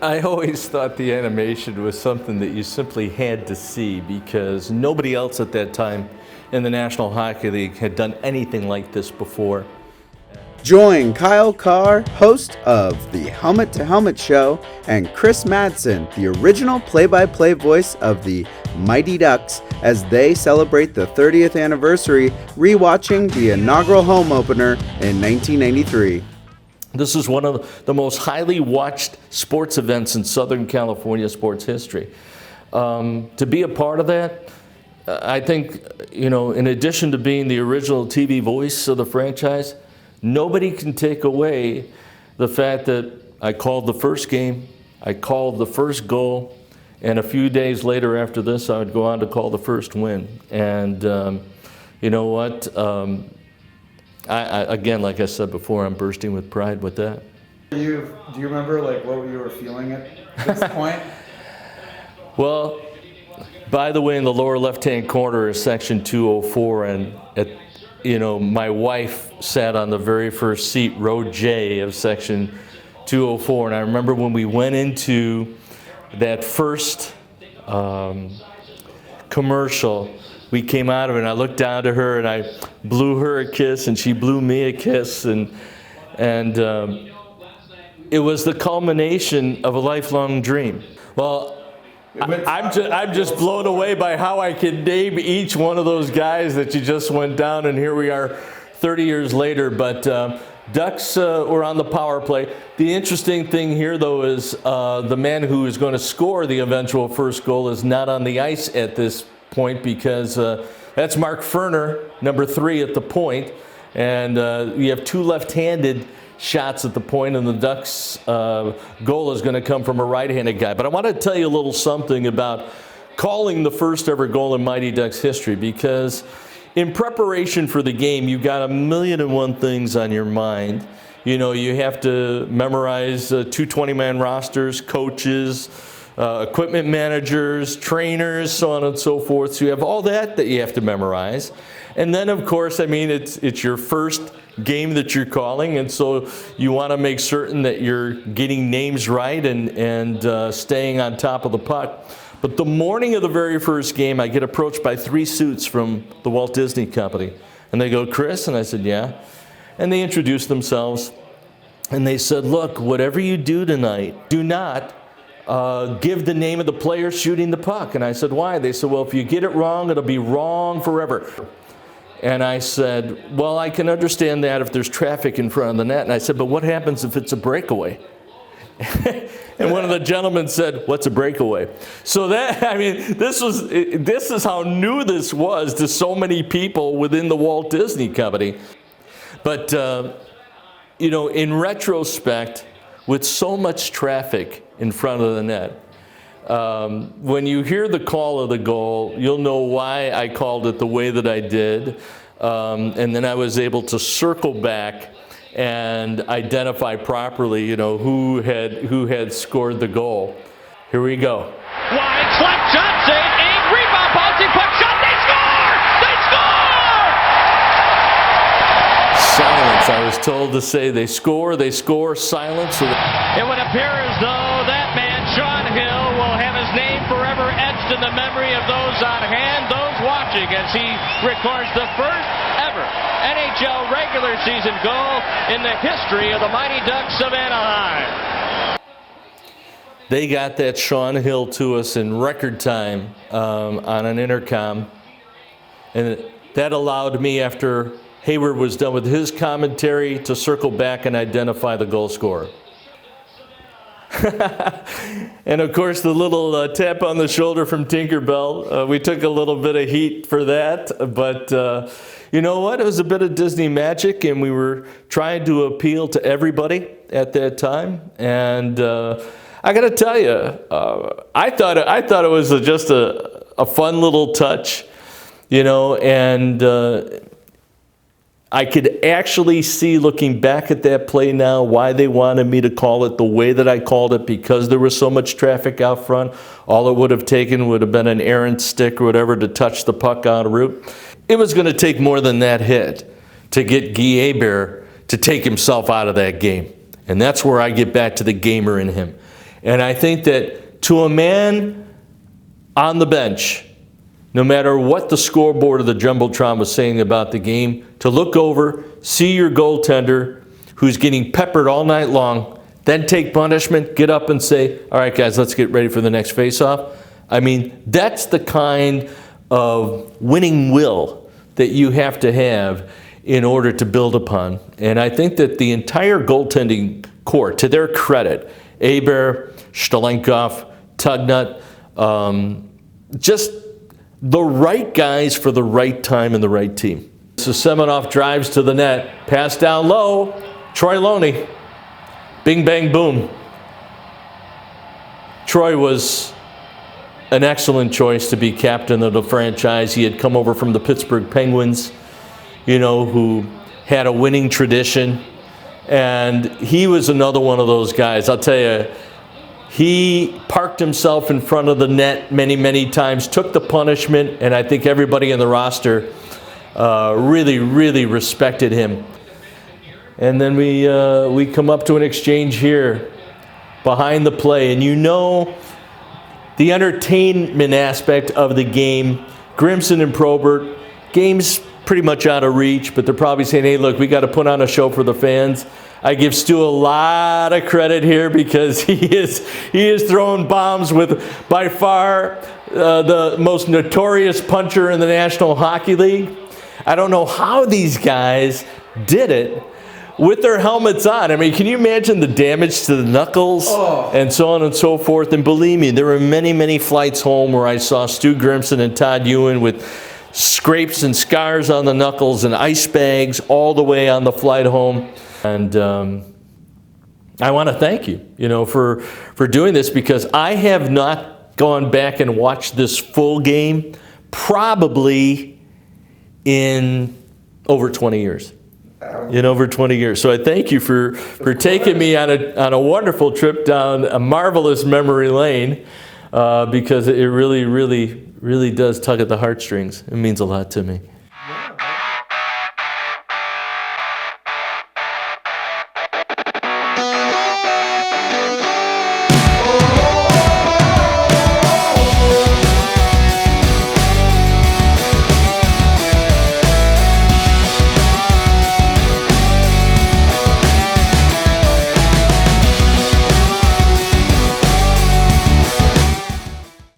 I always thought the animation was something that you simply had to see because nobody else at that time in the National Hockey League had done anything like this before. Join Kyle Carr, host of the Helmet2Helmet Show, and Chris Madsen, the original play-by-play voice of the Mighty Ducks, as they celebrate the 30th anniversary, rewatching the inaugural home opener in 1993. This is one of the most highly watched sports events in Southern California sports history. To be a part of that, I think, in addition to being the original TV voice of the franchise, nobody can take away the fact that I called the first game, I called the first goal, and a few days later after this, I would go on to call the first win. And you know what? Again, like I said before, I'm bursting with pride with that. Do you remember what you were feeling at this point? Well, by the way, in the lower left-hand corner is section 204, and my wife sat on the very first seat, row J of section 204, and I remember when we went into that first commercial, we came out of it, and I looked down to her, and I blew her a kiss, and she blew me a kiss, and it was the culmination of a lifelong dream. Well, I'm just blown away by how I can name each one of those guys that you just went down, and here we are 30 years later. But Ducks were on the power play. The interesting thing here, though, is the man who is going to score the eventual first goal is not on the ice at this point because that's Mark Ferner, number 3 at the point. And you have 2 left-handed shots at the point, and the Ducks' goal is going to come from a right-handed guy. But I want to tell you a little something about calling the first ever goal in Mighty Ducks history, because in preparation for the game, you've got 1,000,001 things on your mind. You have to memorize 2 20-man rosters, coaches, equipment managers, trainers, so on and so forth. So you have all that you have to memorize. And then, of course, it's your first game that you're calling, and so you want to make certain that you're getting names right and staying on top of the puck. But the morning of the very first game, I get approached by 3 suits from the Walt Disney Company. And they go, "Chris?" And I said, "Yeah." And they introduced themselves. And they said, "Look, whatever you do tonight, do not give the name of the player shooting the puck." And I said, "Why?" They said, "Well, if you get it wrong, it'll be wrong forever." And I said, "Well, I can understand that if there's traffic in front of the net." And I said, "But what happens if it's a breakaway?" And one of the gentlemen said, "What's a breakaway?" So this is how new this was to so many people within the Walt Disney Company. But, in retrospect, with so much traffic in front of the net, when you hear the call of the goal, you'll know why I called it the way that I did. And then I was able to circle back and identify properly, who had scored the goal. Here we go. Wide slap shot, save, aim, rebound, bouncing puck shot, they score! They score! Silence. I was told to say they score, silence. It would appear as though that man, Sean Hill, will have his name forever etched in the memory of those on hand, those watching, as he records the first ever NHL regular season goal in the history of the Mighty Ducks of Anaheim. They got that Sean Hill to us in record time on an intercom, and that allowed me, after Hayward was done with his commentary, to circle back and identify the goal scorer. And of course, the little tap on the shoulder from Tinkerbell, we took a little bit of heat for that, but you know what? It was a bit of Disney magic, and we were trying to appeal to everybody at that time. And I got to tell you, I thought it was just a fun little touch, and I could actually see, looking back at that play now, why they wanted me to call it the way that I called it, because there was so much traffic out front. All it would have taken would have been an errant stick or whatever to touch the puck en route. It was going to take more than that hit to get Guy Hebert to take himself out of that game. And that's where I get back to the gamer in him. And I think that to a man on the bench, no matter what the scoreboard of the Jumbotron was saying about the game, to look over, see your goaltender who's getting peppered all night long, then take punishment, get up and say, all right, guys, let's get ready for the next face-off. I mean, that's the kind of winning will that you have to have in order to build upon. And I think that the entire goaltending corps, to their credit, Aber, Stalenkov, Tugnut, just the right guys for the right time and the right team. So Semenoff drives to the net, pass down low, Troy Loney, bing, bang, boom. Troy was an excellent choice to be captain of the franchise. He had come over from the Pittsburgh Penguins, you know, who had a winning tradition. And he was another one of those guys. I'll tell you, he parked himself in front of the net many, many times, took the punishment, and I think everybody in the roster really, really respected him. And then we come up to an exchange here behind the play, and you know the entertainment aspect of the game. Grimson and Probert, game's pretty much out of reach, but they're probably saying, hey, look, we got to put on a show for the fans. I give Stu a lot of credit here because he is throwing bombs with by far the most notorious puncher in the National Hockey League. I don't know how these guys did it with their helmets on. I mean, can you imagine the damage to the knuckles and so on and so forth? And believe me, there were many, many flights home where I saw Stu Grimson and Todd Ewan with scrapes and scars on the knuckles and ice bags all the way on the flight home. And I want to thank you, you know, for doing this, because I have not gone back and watched this full game probably in over 20 years. In over 20 years. So I thank you for taking me on a wonderful trip down a marvelous memory lane, because it really, really, really does tug at the heartstrings. It means a lot to me.